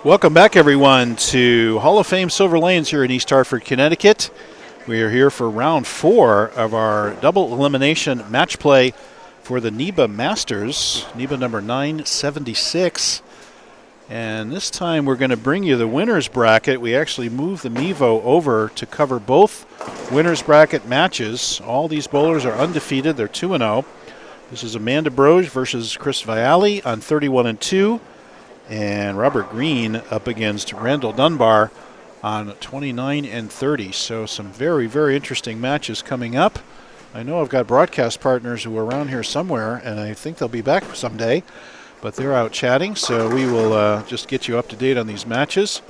Welcome back, everyone, to Hall of Fame Silver Lanes here in East Hartford, Connecticut. We are here for round 4 of our double elimination match play for the NEBA Masters, NEBA number 976. And this time we're going to bring you the winner's bracket. We actually moved the Mevo over to cover both winner's bracket matches. All these bowlers are undefeated. They're 2-0. This is Amanda Broge versus Chris Vialli on 31-2. And Robert Green up against Randall Dunbar on 29-30. So some very, very interesting matches coming up. I know I've got broadcast partners who are around here somewhere, and I think they'll be back someday. But they're out chatting, so we will just get you up to date on these matches.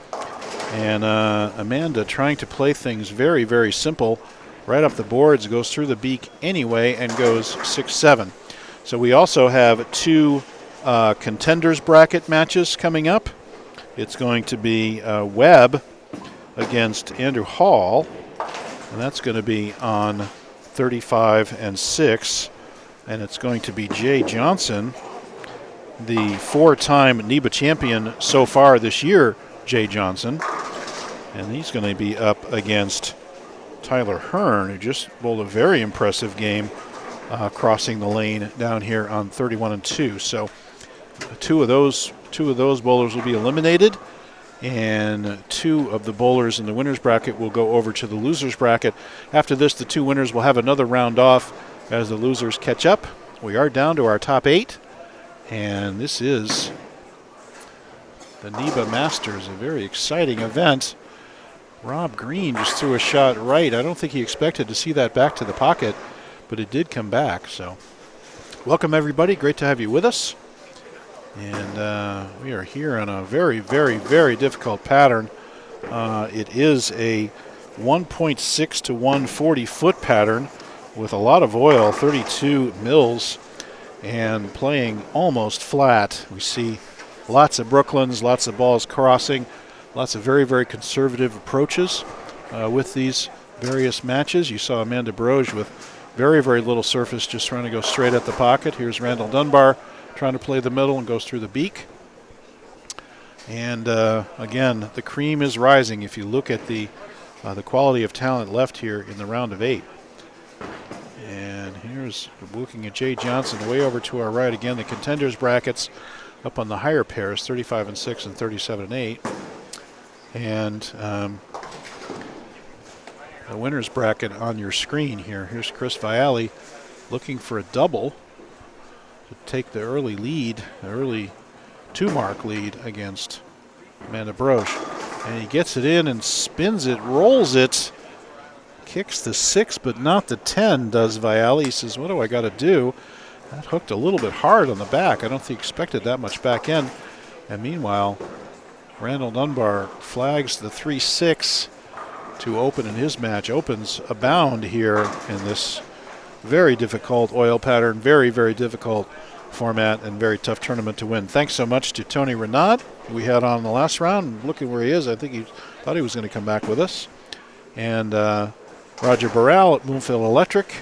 And Amanda trying to play things very, very simple. Right up the boards, goes through the beak anyway, and goes 6-7. So we also have 2 contenders bracket matches coming up. It's going to be Webb against Andrew Hall, and that's going to be on 35-6. And it's going to be Jay Johnson, the 4-time NEBA champion so far this year, Jay Johnson. And he's going to be up against Tyler Hearn, who just bowled a very impressive game crossing the lane down here on 31-2. So two of those bowlers will be eliminated, and 2 of the bowlers in the winner's bracket will go over to the loser's bracket. After this, the 2 winners will have another round off as the losers catch up. We are down to our top 8, and this is the NEBA Masters, a very exciting event. Rob Green just threw a shot right. I don't think he expected to see that back to the pocket, but it did come back. So welcome, everybody. Great to have you with us. And we are here on a very, very, very difficult pattern. It is a 1.6 to 140 foot pattern with a lot of oil, 32 mils, and playing almost flat. We see lots of Brooklyns, lots of balls crossing, lots of very, very conservative approaches with these various matches. You saw Amanda Broge with very, very little surface, just trying to go straight at the pocket. Here's Randall Dunbar trying to play the middle and goes through the beak. And again, the cream is rising if you look at the quality of talent left here in the round of 8. And here's looking at Jay Johnson way over to our right. Again, the contenders brackets up on the higher pairs, 35-6 and 37-8. And the winner's bracket on your screen here. Here's Chris Vialli looking for a double to take the early lead, the early 2-mark lead against Amanda Broge. And he gets it in and spins it, rolls it, kicks the 6 but not the 10, does Vialli. He says, what do I got to do? That hooked a little bit hard on the back. I don't think he expected that much back end. And meanwhile, Randall Dunbar flags the 3-6 to open in his match. Opens a bound here in this very difficult oil pattern, very, very difficult format, and very tough tournament to win. Thanks so much to Tony Reynaud, we had on the last round. Looking where he is, I think he thought he was going to come back with us. And Roger Baral at Bloomfield Electric,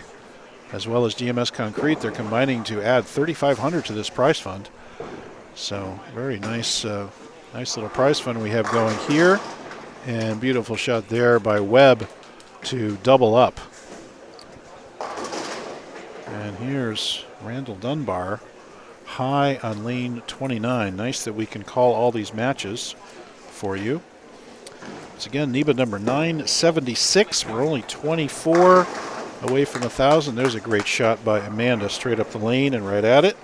as well as GMS Concrete. They're combining to add $3,500 to this prize fund. So very nice, nice little prize fund we have going here. And beautiful shot there by Webb to double up. And here's Randall Dunbar high on lane 29. Nice that we can call all these matches for you. It's again NEBA number 976. We're only 24 away from 1,000. There's a great shot by Amanda straight up the lane and right at it.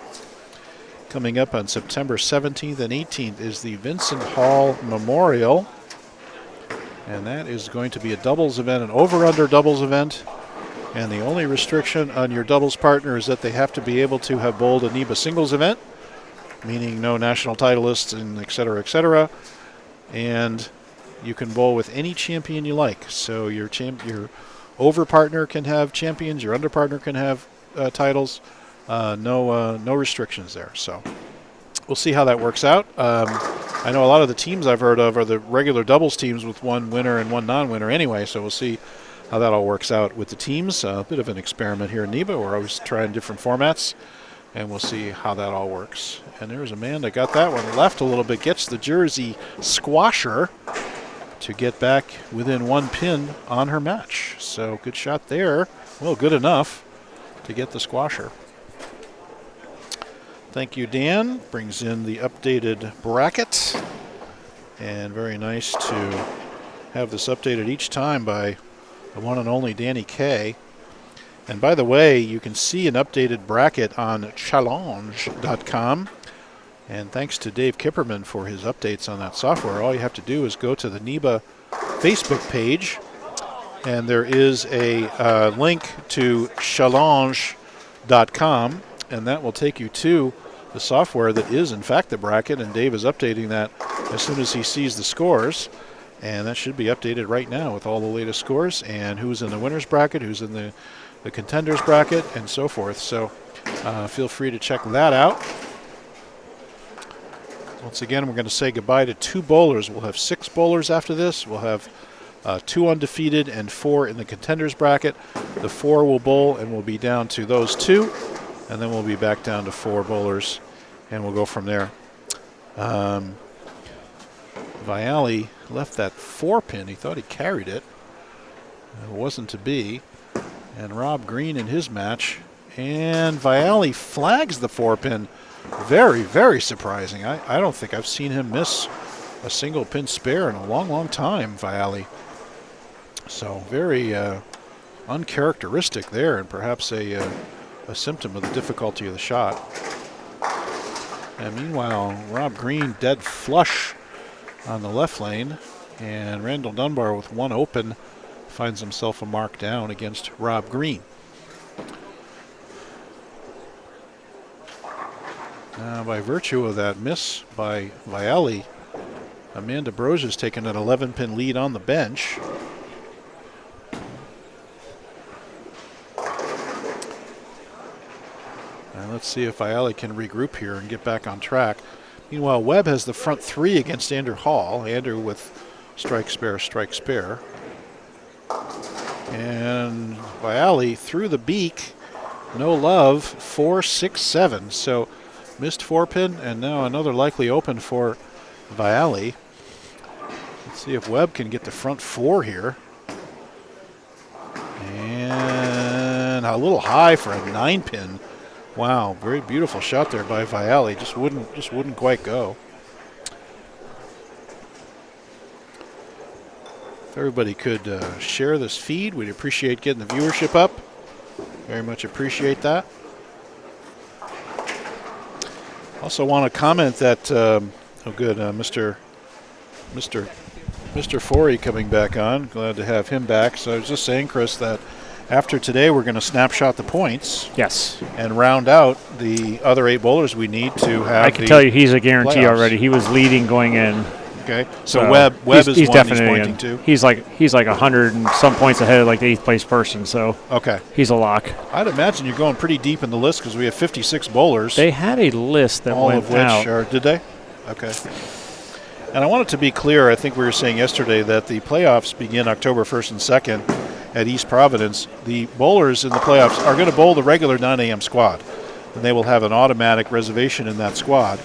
Coming up on September 17th and 18th is the Vincent Hall Memorial. And that is going to be a doubles event, an over-under doubles event. And the only restriction on your doubles partner is that they have to be able to have bowled a NEBA singles event, meaning no national titleists and et cetera, and you can bowl with any champion you like. So your over partner can have champions, your under partner can have titles, no restrictions there. So we'll see how that works out. I know a lot of the teams I've heard of are the regular doubles teams with one winner and one non-winner anyway, so we'll see how that all works out with the teams. A bit of an experiment here in NEBA. We're always trying different formats. and we'll see how that all works. And there's Amanda, got that one left a little bit, gets the Jersey squasher to get back within 1 pin on her match. So good shot there. Well, good enough to get the squasher. Thank you, Dan. Brings in the updated bracket. And very nice to have this updated each time by the one and only Danny K. And by the way, you can see an updated bracket on challenge.com. And thanks to Dave Kipperman for his updates on that software. All you have to do is go to the NEBA Facebook page, and there is a link to challenge.com, and that will take you to the software that is, in fact, the bracket, and Dave is updating that as soon as he sees the scores. And that should be updated right now with all the latest scores and who's in the winner's bracket, who's in the contenders bracket, and so forth. So feel free to check that out. Once again, we're going to say goodbye to 2 bowlers. We'll have 6 bowlers after this. We'll have 2 undefeated and 4 in the contenders bracket. The 4 will bowl, and we'll be down to those 2. And then we'll be back down to 4 bowlers, and we'll go from there. Viali left that 4-pin. He thought he carried it. It wasn't to be. And Rob Green in his match. And Viali flags the 4-pin. Very, very surprising. I don't think I've seen him miss a single pin spare in a long, long time, Viali. So very uncharacteristic there, and perhaps a symptom of the difficulty of the shot. And meanwhile, Rob Green dead flush on the left lane, and Randall Dunbar with 1 open finds himself a mark down against Rob Green. Now, by virtue of that miss by Viali, Amanda Brosia's taken an 11-pin lead on the bench. And let's see if Viali can regroup here and get back on track. Meanwhile, Webb has the front 3 against Andrew Hall. Andrew with strike spare, strike spare. And Viali through the beak, no love, 4, 6, 7. So missed 4-pin, and now another likely open for Viali. Let's see if Webb can get the front 4 here. And a little high for a 9-pin. Wow, very beautiful shot there by Viali. Just wouldn't quite go. If everybody could share this feed, we'd appreciate getting the viewership up. Very much appreciate that. Also want to comment that, Mr. Forey coming back on. Glad to have him back. So I was just saying, Chris, that after today we're going to snapshot the points. Yes. And round out the other 8 bowlers we need to have. I can tell you he's a guarantee playoffs. Already. He was leading going in. Okay. So Webb is he's one definitely he's pointing to. He's like 100 and some points ahead of like the 8th place person. So okay, he's a lock. I'd imagine you're going pretty deep in the list because we have 56 bowlers. They had a list that all went of which out. Are, did they? Okay. And I want it to be clear, I think we were saying yesterday that the playoffs begin October 1st and 2nd at East Providence. The bowlers in the playoffs are going to bowl the regular 9 a.m. squad, and they will have an automatic reservation in that squad.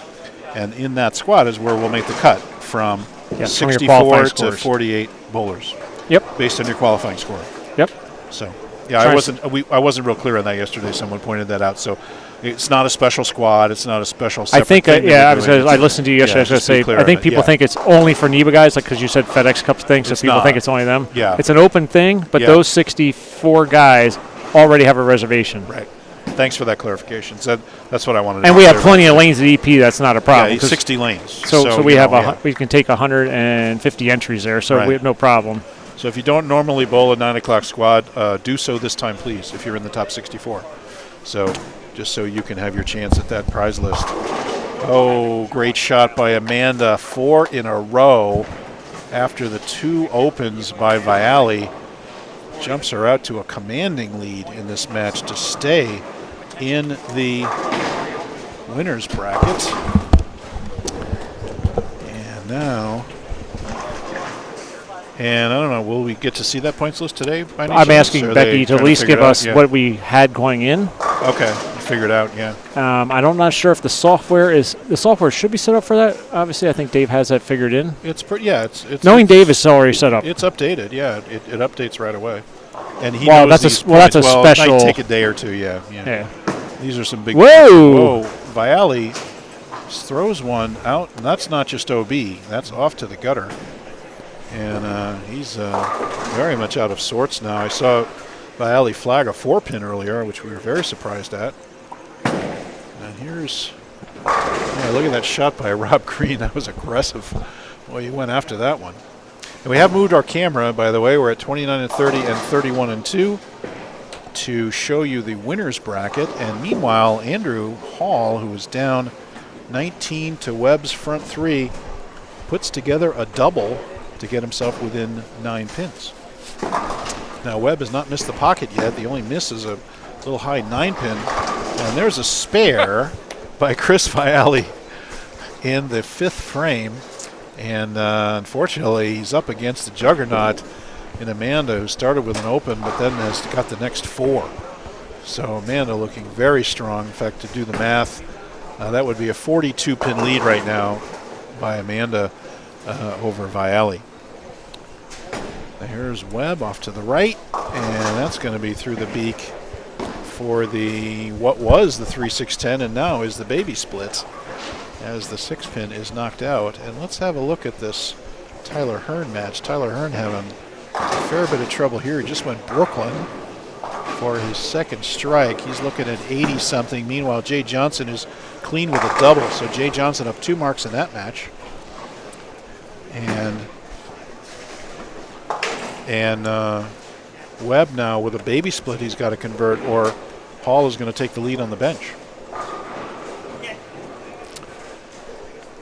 And in that squad is where we'll make the cut from 64 to 48 bowlers. Yep. Based on your qualifying score. Yep. So, yeah, I wasn't real clear on that yesterday. Someone pointed that out. So, it's not a special squad. It's not a special separate I think, thing I listened to you yesterday. I was going to say, I think people think it's only for NEBA guys, like because you said FedEx Cup thing, so people think it's only them. Yeah. It's an open thing, but those 64 guys already have a reservation. Right. Thanks for that clarification. So that's what I wanted to And we have plenty of lanes at EP. That's not a problem. Yeah, 60 lanes. So we have we can take 150 entries there, so we have no problem. So if you don't normally bowl a 9 o'clock squad, do so this time, please, if you're in the top 64. So just so you can have your chance at that prize list. Oh, great shot by Amanda. 4 in a row after the 2 opens by Viali. Jumps her out to a commanding lead in this match to stay in the winner's bracket. And now, and I don't know, will we get to see that points list today? I'm asking Becky to at least give us what we had going in. Okay. figured out, yeah. I'm not sure if the software should be set up for that. Obviously, I think Dave has that figured in. It's pretty, yeah. It's knowing Dave is already set up. It's updated, yeah. It updates right away. And he well, knows that's these a special. It might take a day or two, yeah. These are some big. Whoa! Vialli throws one out, and that's not just OB. That's off to the gutter. And he's very much out of sorts now. I saw Vialli flag a 4-pin earlier, which we were very surprised at. And here's, look at that shot by Rob Green. That was aggressive. Well, he went after that one. And we have moved our camera, by the way. We're at 29-30 and 31-2 to show you the winner's bracket. And meanwhile, Andrew Hall, who was down 19 to Webb's front 3, puts together a double to get himself within 9 pins. Now Webb has not missed the pocket yet. The only miss is a little high 9-pin. And there's a spare by Chris Vialli in the 5th frame. And unfortunately, he's up against the juggernaut in Amanda, who started with an open, but then has got the next 4. So Amanda looking very strong. In fact, to do the math, that would be a 42-pin lead right now by Amanda over Vialli. Here's Webb off to the right, and that's going to be through the beak for what was the 3-6-10 and now is the baby split as the 6-pin is knocked out. And let's have a look at this Tyler Hearn match. Tyler Hearn having a fair bit of trouble here. He just went Brooklyn for his second strike. He's looking at 80-something. Meanwhile, Jay Johnson is clean with a double, so Jay Johnson up 2 marks in that match. And Webb now with a baby split he's got to convert, or Hall is going to take the lead on the bench.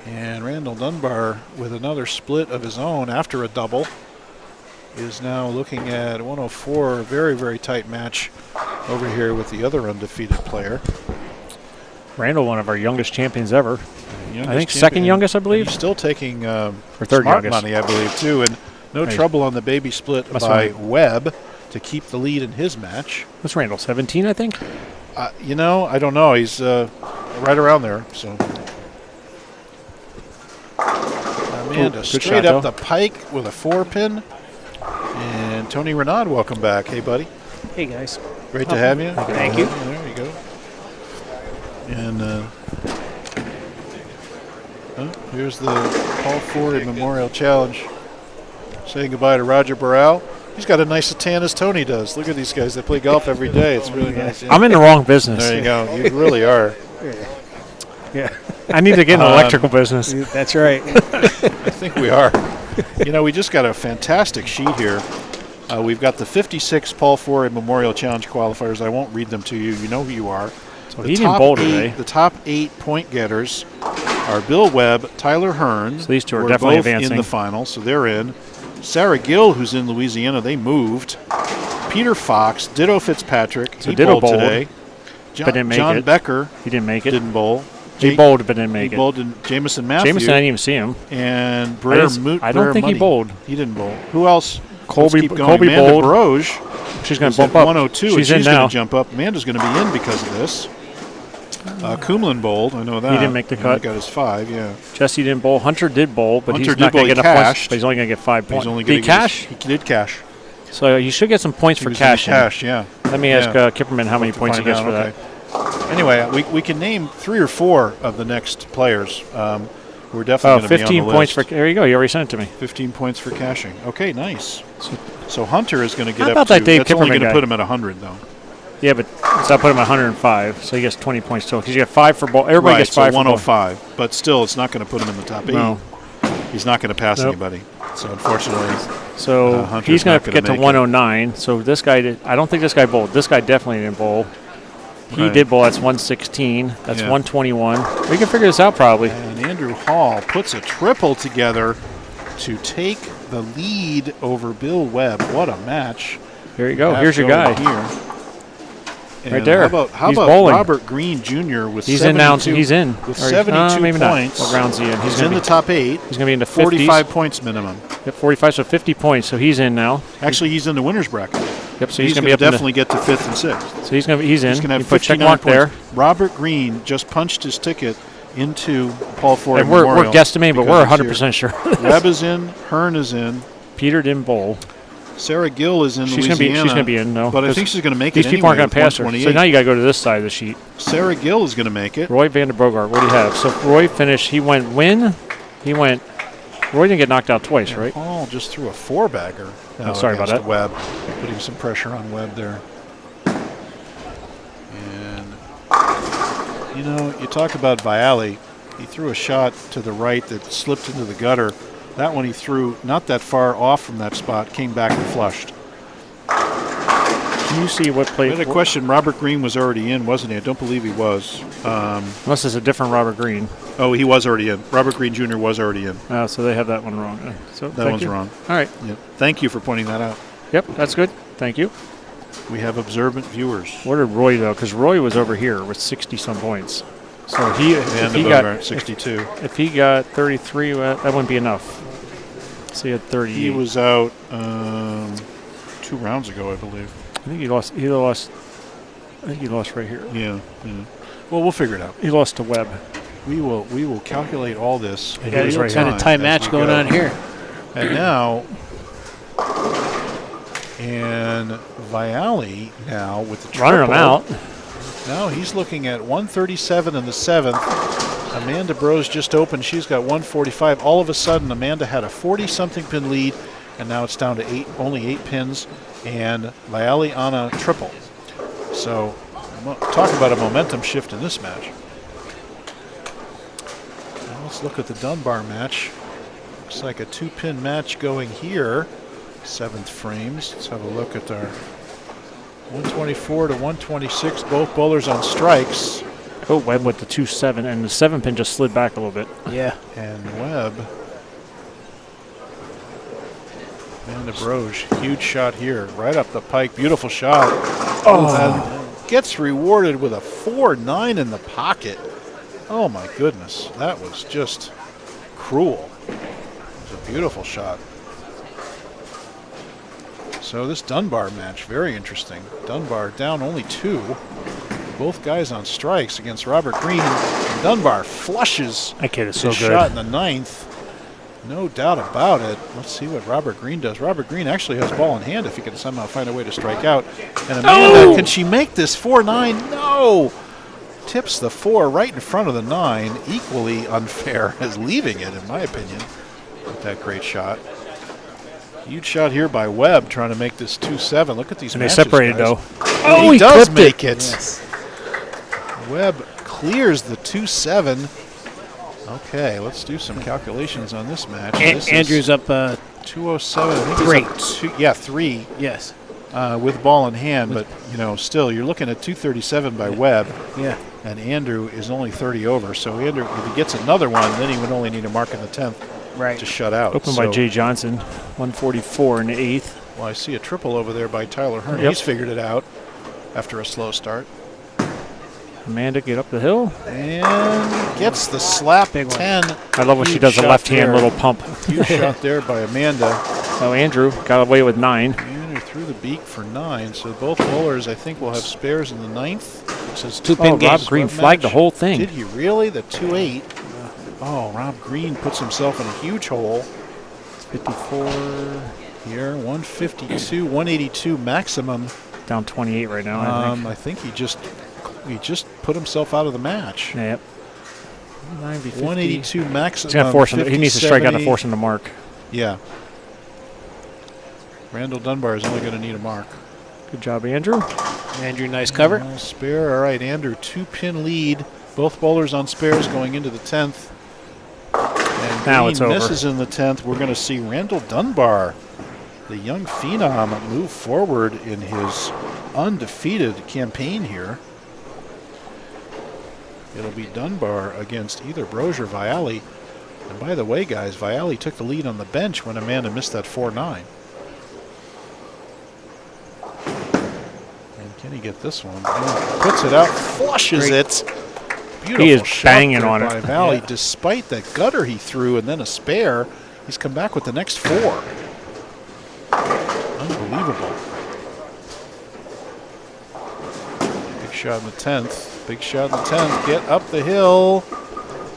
And Randall Dunbar with another split of his own after a double is now looking at 104. Very, very tight match over here with the other undefeated player. Randall, one of our youngest champions ever. I think second youngest, I believe. He's still taking or third smart youngest money, I believe, too. And no trouble on the baby split by Webb to keep the lead in his match. What's Randall, 17, I think? I don't know. He's right around there. So Amanda straight up the pike with a 4-pin. And Tony Reynaud, welcome back. Hey, buddy. Hey, guys. Great to have you. Thank you. There you go. And here's the Paul Ford Memorial Challenge. Saying goodbye to Roger Baral. He's got a nice tan as Tony does. Look at these guys. They play golf every day. It's really nice. I'm in the wrong business. There you go. You really are. Yeah. I need to get in the electrical business. That's right. I think we are. We just got a fantastic sheet here. We've got the 56 Paul Ford Memorial Challenge qualifiers. I won't read them to you. You know who you are. So he didn't bowl today. The top 8 point getters are Bill Webb, Tyler Hearn. So these two are definitely both advancing in the final, so they're in. Sarah Gill, who's in Louisiana, they moved. Peter Fox, Ditto Fitzpatrick, so he Ditto bowled today. John Becker, he didn't make it. Didn't bowl. He bowled but didn't make it. He bowled in Jameson Matthew. Jameson, I didn't even see him. And Brer Moot. I don't think he bowled. He didn't bowl. Who else? Colby bowled. Baroge. She's going to bump up. 102. She's in now. She's going to jump up. Amanda's going to be in because of this. Kumlin bowled. I know that. He didn't make the cut. He got his 5, yeah. Jesse didn't bowl. Hunter did bowl, but Hunter he's not going to get enough points. But he's only going to get 5 points. Did he cash? He did cash. So you should get some points for cashing. Cash, yeah. Let me ask Kipperman how many points he gets for that. Anyway, we can name 3 or 4 of the next players who are definitely going to be on the list. 15 points for. There you go. You already sent it to me. 15 points for cashing. Okay, nice. So Hunter is going to get how up about to. That Dave that's Kipperman only going to guy? put him at 100 though. Yeah, but so I put him at 105, so he gets 20 points total. Because you get 5 for bowl. Everybody gets 5 so for 105. But still, it's not going to put him in the top 8. No. He's not going to pass anybody. So unfortunately, he's going to get to 109. So this guy, I don't think this guy bowled. This guy definitely didn't bowl. He did bowl. That's 116. That's 121. We can figure this out probably. And Andrew Hall puts a triple together to take the lead over Bill Webb. What a match! Here you go. Here's your guy. Here. Right there. How about Robert Green Jr. with 72? He's in. With 72 maybe points. Not. What round's he in? He's in the top 8. He's going to be in the 50s. 45 points minimum. Yep, 45, so 50 points. So he's in now. Actually, he's in the winner's bracket. Yep. So he's going to to definitely get to 5th and 6th. So he's in. He's going to have 59 points. Robert Green just punched his ticket into Paul Ford and Memorial. We're guesstimating, but we're 100% sure. Webb is in. Hearn is in. Peter didn't bowl. Sarah Gill is in She's Louisiana. She's going to be in, no. But I think she's going to make it These people aren't going to pass her. So now you got to go to this side of the sheet. Sarah Gill is going to make it. Roy Vander Bogart, what do you have? So Roy finished. He went win. Roy didn't get knocked out twice, right? Paul just threw a 4-bagger. Oh, sorry about that. Webb, putting some pressure on Webb there. And, you know, you talk about Vialli. He threw a shot to the right that slipped into the gutter. That one he threw not that far off from that spot, came back and flushed. Can you see what play? I had a question. Robert Green was already in, wasn't he? I don't believe he was. Unless it's a different Robert Green. Oh, he was already in. Robert Green Jr. was already in. So they have that one wrong. So that one's wrong. All right. Yep. Thank you for pointing that out. Yep, that's good. Thank you. We have observant viewers. What did Roy, though? Because Roy was over here with 60-some points. So if he got 62. If he got 33, that wouldn't be enough. So he had 38. He was out 2 rounds ago, I believe. I think he lost. I think he lost right here. Yeah. Well, we'll figure it out. He lost to Webb. We will calculate all this. We got a kind of tie match going on here. And now, Vialli now with the triple. Running him out. Now he's looking at 137 in the 7th. Amanda Brose just opened. She's got 145. All of a sudden, Amanda had a 40-something pin lead, and now it's down to only 8 pins, and Vialli on a triple. So talk about a momentum shift in this match. Now let's look at the Dunbar match. Looks like a 2-pin match going here. 7th frames. Let's have a look at our 124 to 126. Both bowlers on strikes. Oh, Webb with the 2-7, and the 7-pin just slid back a little bit. Yeah. And Webb. Amanda Broge, huge shot here, right up the pike. Beautiful shot. And gets rewarded with a 4-9 in the pocket. Oh my goodness, that was just cruel. It was a beautiful shot. So this Dunbar match, very interesting. Dunbar down only 2. Both guys on strikes against Robert Green. And Dunbar flushes that kid is his so good. shot in the 9th. No doubt about it. Let's see what Robert Green does. Robert Green actually has ball in hand if he can somehow find a way to strike out. And Amanda, can she make this 4-9? No! Tips the 4 right in front of the 9. Equally unfair as leaving it, in my opinion, with that great shot. Huge shot here by Webb trying to make this 2-7. Look at these matches, they separated, guys. though. Oh, he does make it. Yes. Webb clears the 2-7. Okay, let's do some calculations on this match. Andrew's up 207. I think 3. He's up 3. Yes. With ball in hand, but still, you're looking at 237 by Webb. Yeah. And Andrew is only 30 over. So Andrew, if he gets another one, then he would only need a mark in the 10th to shut out. Opened by Jay Johnson, 144 in the 8th. Well, I see a triple over there by Tyler Hearn. Yep. He's figured it out after a slow start. Amanda get up the hill. And gets the slap. Big one. 10. I love when she does a left-hand little pump. Huge shot there by Amanda. Oh, Andrew got away with 9. Andrew threw the beak for 9. So both bowlers, I think, will have spares in the 9th. It says 2-pin game. Rob Green flagged the whole thing. Did he really? The 2-8. Oh, Rob Green puts himself in a huge hole. 54. Here, 152, 182 maximum. Down 28 right now, I think he just put himself out of the match. Yep. 182 maximum. He's gonna force him. He needs to strike out to force him to mark. Yeah. Randall Dunbar is only going to need a mark. Good job, Andrew. Andrew, nice cover. Spare. All right, Andrew, 2-pin lead. Both bowlers on spares going into the 10th. And now Green it's over. Misses in the 10th. We're going to see Randall Dunbar, the young phenom, move forward in his undefeated campaign here. It'll be Dunbar against either Broge or Vialli. And by the way, guys, Vialli took the lead on the bench when Amanda missed that 4-9. And can he get this one? Oh, puts it out, flushes it. Beautiful he is shot banging there on by it. Vialli. Yeah. Despite that gutter he threw and then a spare, he's come back with the next 4. Unbelievable. shot in the 10th. Big shot in the 10th. Get up the hill.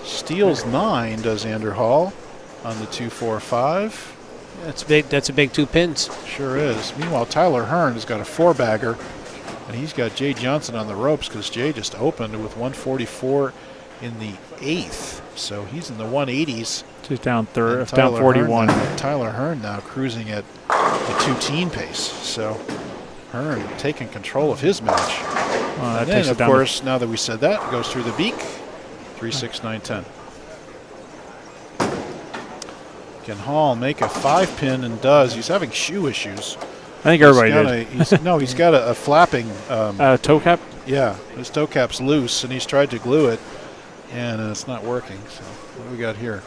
Steals 9, does Andrew Hall on the 2-4-5. That's big. That's a big 2 pins. Sure is. Meanwhile, Tyler Hearn has got a 4-bagger, and he's got Jay Johnson on the ropes because Jay just opened with 144 in the 8th. So he's in the 180s. He's down 41. Tyler Hearn now cruising at the 2-teen pace. So Hearn taking control of his match. And then, of course, now that we said that, it goes through the beak. 3-6-9-10. Can Hall make a 5-pin and does? He's having shoe issues. I think everybody did. He's got a flapping toe cap. Yeah, his toe cap's loose, and he's tried to glue it, and it's not working. So what do we got here?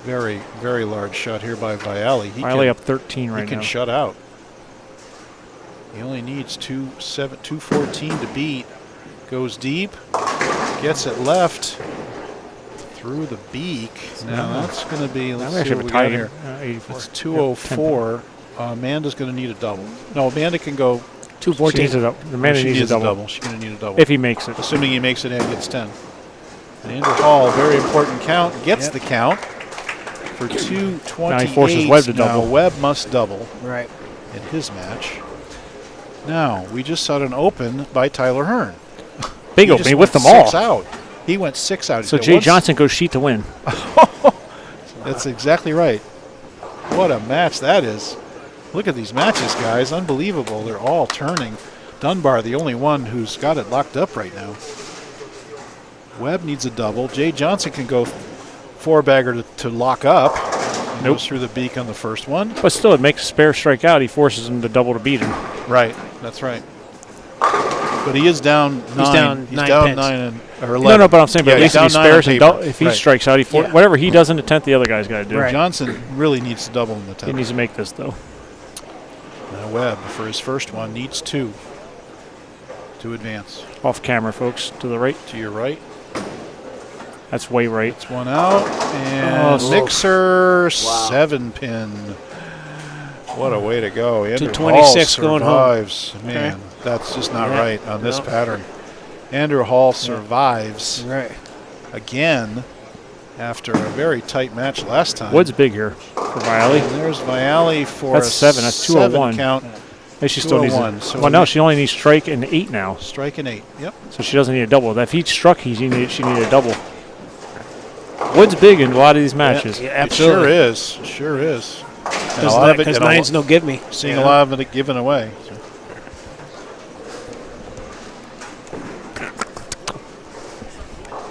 Very, very large shot here by Viali. Viali up 13 right now. He can shut out. He only needs 214 to beat. Goes deep, gets it left through the beak. Now that's going to be. Let's see what we got here. 84. It's 204. Amanda's going to need a double. No, Amanda can go 214. Amanda needs a double. She's going to need a double. If he makes it. Assuming he makes it and gets 10. And Andrew Hall, very important count, gets the count for 228. Now he forces Webb to double. Now Webb must double Right. in his match. Now, we just saw an open by Tyler Hearn. Big open. He whipped them all. 6 out. He went 6 out. So Jay Johnson goes sheet to win. That's exactly right. What a match that is. Look at these matches, guys. Unbelievable. They're all turning. Dunbar, the only one who's got it locked up right now. Webb needs a double. Jay Johnson can go 4-bagger to lock up. Goes through the beak on the first one. But still, it makes a spare strike out. He forces him to double to beat him. Right. That's right. But he is down 9. He's down 9 or 11. No, but I'm saying, but at least if he spares and if he strikes out, whatever he does in the 10th, the other guy's got to do. Right. Johnson really needs to double in the 10th. He needs to make this, though. Now Webb, for his first one, needs 2 to advance. Off camera, folks. To the right. To your right. That's way right. It's one out. And Mixer 7-pin. What a way to go. Andrew 226 Hall going home. survives. Man, that's just not right on this pattern. Andrew Hall survives again after a very tight match last time. Wood's big here for Viali. And there's Viali for that's 7. That's 201 count. Hey, she still needs one. So well, no, she only needs strike and 8 now. Strike and 8. Yep. So she doesn't need a double. If he struck, she needed a double. Wood's big in a lot of these matches. Yeah, absolutely. It sure is. Because 9's no give me. Seeing a lot of it given away.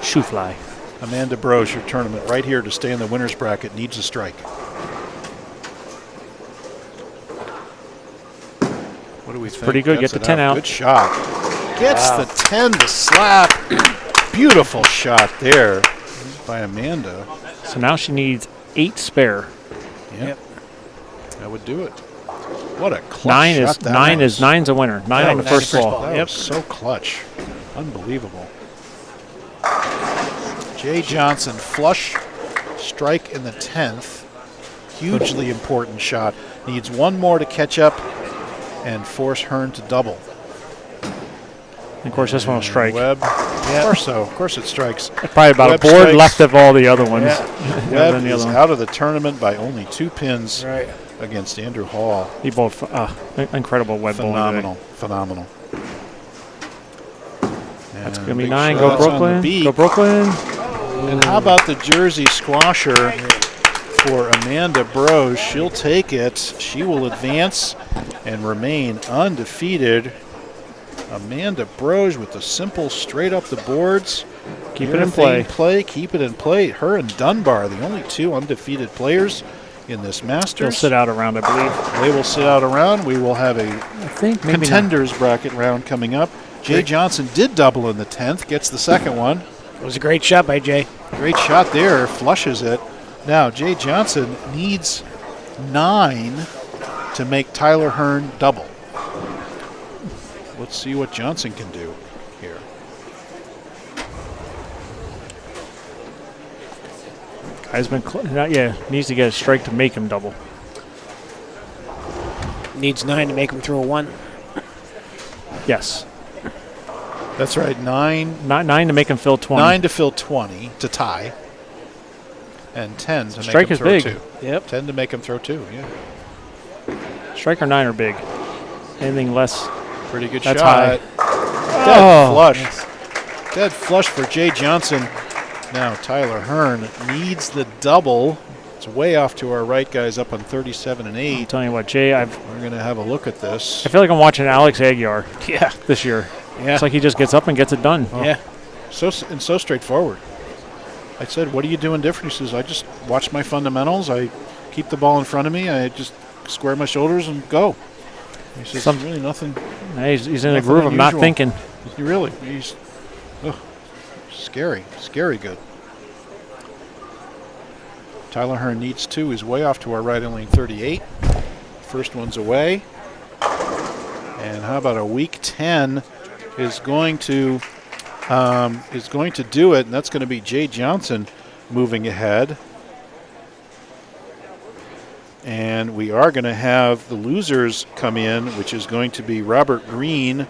Shoe fly. Amanda Broge, your tournament right here to stay in the winner's bracket, needs a strike. What do we think? Pretty good. Get the 10 out. Good shot. Gets the 10 to slap. Beautiful shot there by Amanda. So now she needs 8 spare. Yep. That would do it. What a clutch shot that was. 9's a winner. 9 on the first ball. That was so clutch. Unbelievable. Jay Johnson, flush strike in the 10th. Hugely important shot. Needs one more to catch up and force Hearn to double. And of course, this one will strike. Webb. Of course so. Of course it strikes. Probably about Webb a board strikes. Left of all the other ones. Yeah. Webb is out of the tournament by only 2 pins against Andrew Hall. He bowled incredible Webb bowling today. Phenomenal. That's going to be 9. Go Brooklyn. Go Brooklyn. And how about the Jersey squasher for Amanda Broge? She'll take it. She will advance and remain undefeated. Amanda Broge with the simple straight up the boards. Keep it in play. Keep it in play. Her and Dunbar, the only 2 undefeated players in this Masters. They'll sit out a round, I believe. They will sit out a round. We will have a contenders bracket round coming up. Jay Johnson did double in the 10th, gets the second one. It was a great shot by Jay. Great shot there, flushes it. Now, Jay Johnson needs 9 to make Tyler Hearn double. Let's see what Johnson can do here. Guy's been needs to get a strike to make him double. Needs 9 to make him throw a 1. Yes. That's right. 9. Not 9 to make him fill 20. 9 to fill 20 to tie. And 10 to Strike make him is throw big. 2. Yep. 10 to make him throw 2, yeah. Strike or 9 are big. Anything less. Pretty good That's shot. high. Dead flush. Dead flush for Jay Johnson. Now Tyler Hearn needs the double. It's way off to our right, guys, up on 37 and 8. I'm telling you what, Jay, We're going to have a look at this. I feel like I'm watching Alex Aguiar Yeah. this year. Yeah. It's like he just gets up and gets it done. Oh. Yeah. So straightforward. I said, what are you doing different? He says, I just watch my fundamentals. I keep the ball in front of me. I just square my shoulders and go. He says, really nothing. He's in a groove of not thinking. He's scary good. Tyler Hearn needs 2. He's way off to our right in lane 38. First one's away. And how about a weak 10 is going to do it, and that's going to be Jay Johnson moving ahead. And we are going to have the losers come in, which is going to be Robert Green,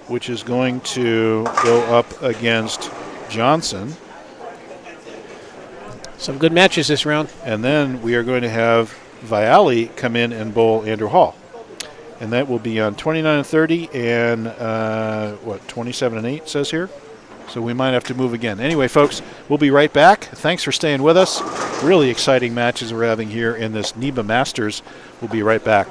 which is going to go up against Johnson. Some good matches this round. And then we are going to have Viali come in and bowl Andrew Hall. And that will be on 29 and 30 and, 27 and 8 says here. So we might have to move again. Anyway, folks, we'll be right back. Thanks for staying with us. Really exciting matches we're having here in this NEBA Masters. We'll be right back.